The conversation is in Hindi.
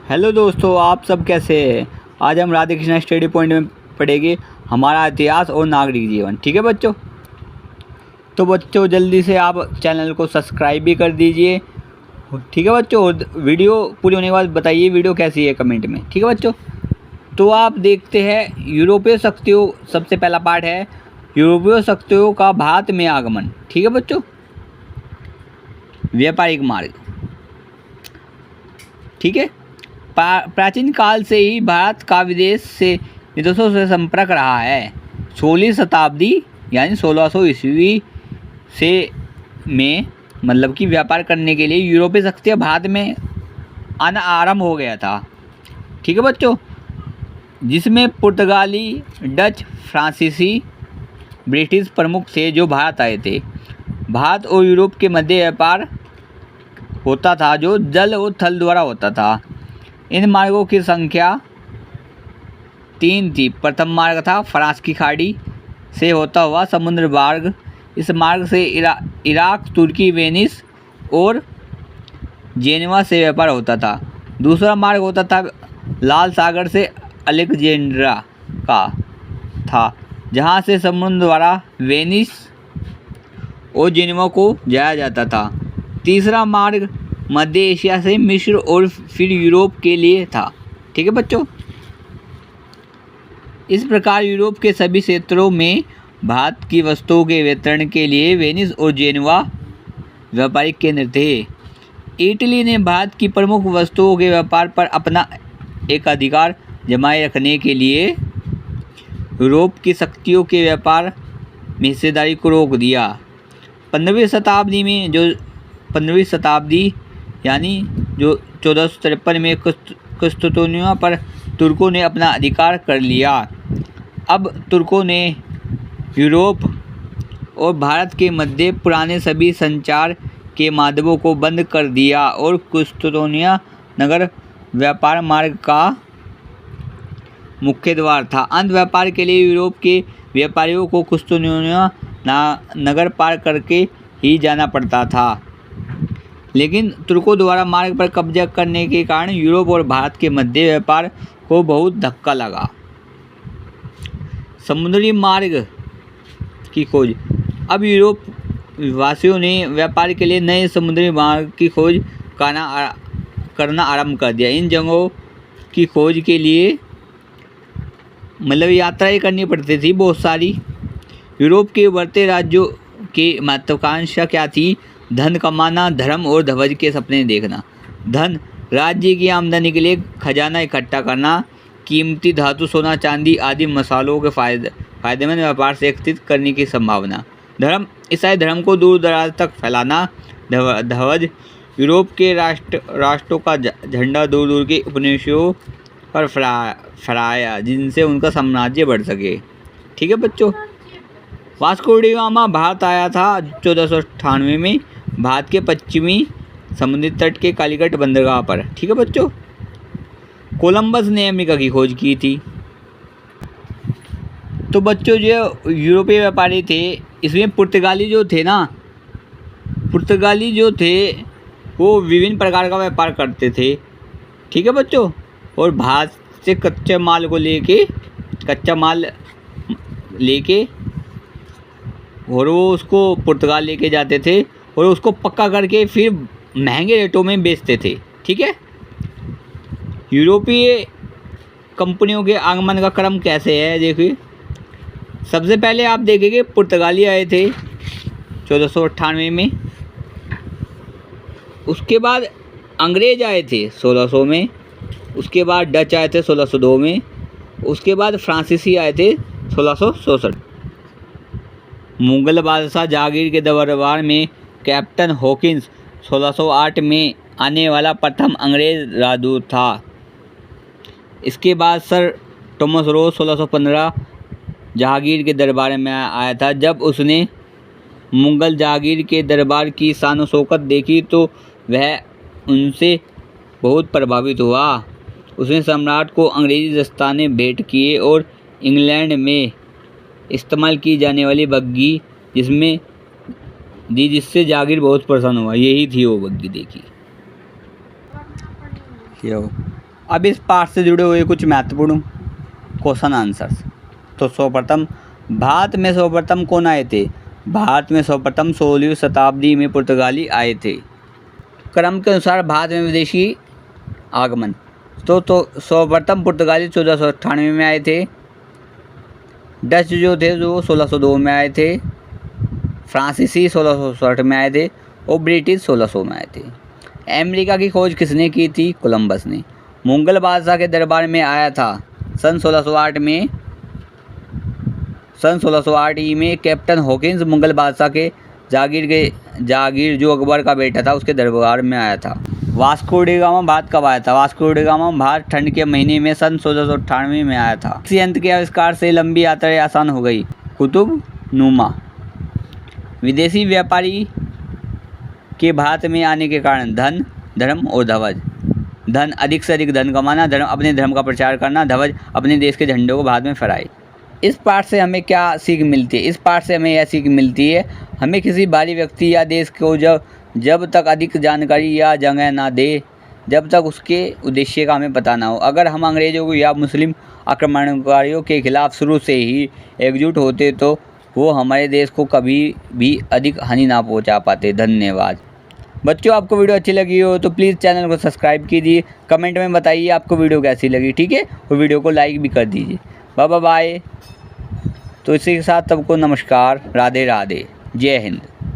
हेलो दोस्तों, आप सब कैसे हैं। आज हम राधे कृष्णा स्टडी पॉइंट में पढ़ेंगे हमारा इतिहास और नागरिक जीवन। ठीक है बच्चों। तो बच्चों जल्दी से आप चैनल को सब्सक्राइब भी कर दीजिए। ठीक है बच्चों। और वीडियो पूरी होने के बाद बताइए वीडियो कैसी है कमेंट में। ठीक है बच्चों। तो आप देखते हैं यूरोपीय शक्तियों, सबसे पहला पार्ट है यूरोपीय शक्तियों का भारत में आगमन। ठीक है बच्चों। व्यापारिक मार्ग। ठीक है। प्राचीन काल से ही भारत का विदेशों से संपर्क रहा है। 16वीं शताब्दी यानी 1600 ईस्वी से में मतलब कि व्यापार करने के लिए यूरोपीय शक्तियाँ भारत में आना आरंभ हो गया था। ठीक है बच्चों। जिसमें पुर्तगाली, डच, फ्रांसीसी, ब्रिटिश प्रमुख थे जो भारत आए थे। भारत और यूरोप के मध्य व्यापार होता था जो जल और थल द्वारा होता था। इन मार्गों की संख्या 3 थी। प्रथम मार्ग था फ्रांस की खाड़ी से होता हुआ समुद्र मार्ग। इस मार्ग से इराक, तुर्की, वेनिस और जेनेवा से व्यापार होता था। दूसरा मार्ग होता था लाल सागर से अलेक्जेंड्रा का था, जहाँ से समुद्र द्वारा वेनिस और जेनेवा को जाया जाता था। तीसरा मार्ग मध्य एशिया से मिस्र और फिर यूरोप के लिए था। ठीक है बच्चों। इस प्रकार यूरोप के सभी क्षेत्रों में भारत की वस्तुओं के वितरण के लिए वेनिस और जेनेवा व्यापारिक केंद्र थे। इटली ने भारत की प्रमुख वस्तुओं के व्यापार पर अपना एक अधिकार जमाए रखने के लिए यूरोप की शक्तियों के व्यापार में हिस्सेदारी को रोक दिया। 15वीं शताब्दी यानी जो 1453 में कुस्तुतनिया पर तुर्कों ने अपना अधिकार कर लिया। अब तुर्कों ने यूरोप और भारत के मध्य पुराने सभी संचार के माध्यमों को बंद कर दिया और कुस्तुतनिया नगर व्यापार मार्ग का मुख्य द्वार था। अंत व्यापार के लिए यूरोप के व्यापारियों को कुस्तुतनिया नगर पार करके ही जाना पड़ता था। लेकिन तुर्कों द्वारा मार्ग पर कब्जा करने के कारण यूरोप और भारत के मध्य व्यापार को बहुत धक्का लगा। समुद्री मार्ग की खोज। अब यूरोप वासियों ने व्यापार के लिए नए समुद्री मार्ग की खोज करना आरंभ कर दिया। इन जगहों की खोज के लिए मतलब यात्राएं करनी पड़ती थी बहुत सारी। यूरोप के बढ़ते राज्यों की महत्वाकांक्षा क्या थी? धन कमाना, धर्म और ध्वज के सपने देखना। धन, राज्य की आमदनी के लिए खजाना इकट्ठा करना, कीमती धातु, सोना, चांदी आदि मसालों के फायदेमंद व्यापार से एकत्रित करने की संभावना। धर्म, ईसाई धर्म को दूर दराज तक फैलाना। ध्वज, यूरोप के राष्ट्रों का झंडा दूर दूर के उपनिवेशों पर फहराया जिनसे उनका साम्राज्य बढ़ सके। ठीक है बच्चों। वास्को डी गामा भारत आया था 1498 में भारत के पश्चिमी समुद्री तट के कालीकट बंदरगाह पर। ठीक है बच्चों। कोलंबस ने अमेरिका की खोज की थी। तो बच्चों जो यूरोपीय व्यापारी थे इसमें पुर्तगाली जो थे वो विभिन्न प्रकार का व्यापार करते थे। ठीक है बच्चों। और भारत से कच्चा माल लेके और वो उसको पुर्तगाल लेके जाते थे और उसको पक्का करके फिर महंगे रेटों में बेचते थे। ठीक है। यूरोपीय कंपनियों के आगमन का क्रम कैसे है देखिए। सबसे पहले आप देखेंगे पुर्तगाली आए थे 1498 में। उसके बाद अंग्रेज आए थे 1600 में। उसके बाद डच आए थे 1602 में। उसके बाद फ्रांसीसी आए थे 1664। मुगल बादशाह जहांगीर के दरबार में कैप्टन हॉकिंस 1608 में आने वाला प्रथम अंग्रेज राजदूत था। इसके बाद सर थॉमस रोज 1615 जहांगीर के दरबार में आया था। जब उसने मुगल जहांगीर के दरबार की शान शौकत देखी तो वह उनसे बहुत प्रभावित हुआ। उसने सम्राट को अंग्रेजी दस्ताने भेंट किए और इंग्लैंड में इस्तेमाल की जाने वाली बग्घी जिससे जहांगीर बहुत प्रसन्न हुआ। यही थी वो बग्घी, देखी। अब इस पाठ से जुड़े हुए कुछ महत्वपूर्ण क्वेश्चन आंसर्स। तो सर्वप्रथम भारत में सर्वप्रथम कौन आए थे? भारत में सर्वप्रथम 16वीं शताब्दी में पुर्तगाली आए थे। क्रम के अनुसार भारत में विदेशी आगमन। तो सर्वप्रथम पुर्तगाली 1498 में आए थे। डच जो थे वो 1602 में आए थे। फ्रांसीसी 1660 में आए थे और ब्रिटिश 1600 में आए थे। अमेरिका की खोज किसने की थी? कोलंबस ने। मुगल बादशाह के दरबार में आया था सन 1608 में। सन 1608 ई में कैप्टन हॉकिंस मुगल बादशाह के जागीर जो अकबर का बेटा था उसके दरबार में आया था। वास्को डी गामा भारत कब आया था? वास्को डी गामा भारत ठंड के महीने में सन 1698 में आया था। इस यंत्र के आविष्कार से लंबी यात्राएं आसान हो गई। कुतुब नुमा। विदेशी व्यापारी के भारत में आने के कारण धन, धर्म और ध्वज। धन, अधिक से अधिक धन कमाना। धर्म, अपने धर्म का प्रचार करना। ध्वज, अपने देश के झंडे को भारत में फहराए। इस पाठ से हमें क्या सीख मिलती है? इस पाठ से हमें यह सीख मिलती है हमें किसी बाहरी व्यक्ति या देश को जब तक अधिक जानकारी या जगह ना दे जब तक उसके उद्देश्य का हमें पता ना हो। अगर हम अंग्रेज़ों को या मुस्लिम आक्रमणकारियों के खिलाफ शुरू से ही एकजुट होते तो वो हमारे देश को कभी भी अधिक हानि ना पहुंचा पाते। धन्यवाद बच्चों। आपको वीडियो अच्छी लगी हो तो प्लीज़ चैनल को सब्सक्राइब कीजिए। कमेंट में बताइए आपको वीडियो कैसी लगी, ठीक है, और वीडियो को लाइक भी कर दीजिए। Bye bye. तो इसी के साथ सबको नमस्कार, राधे राधे, जय हिंद।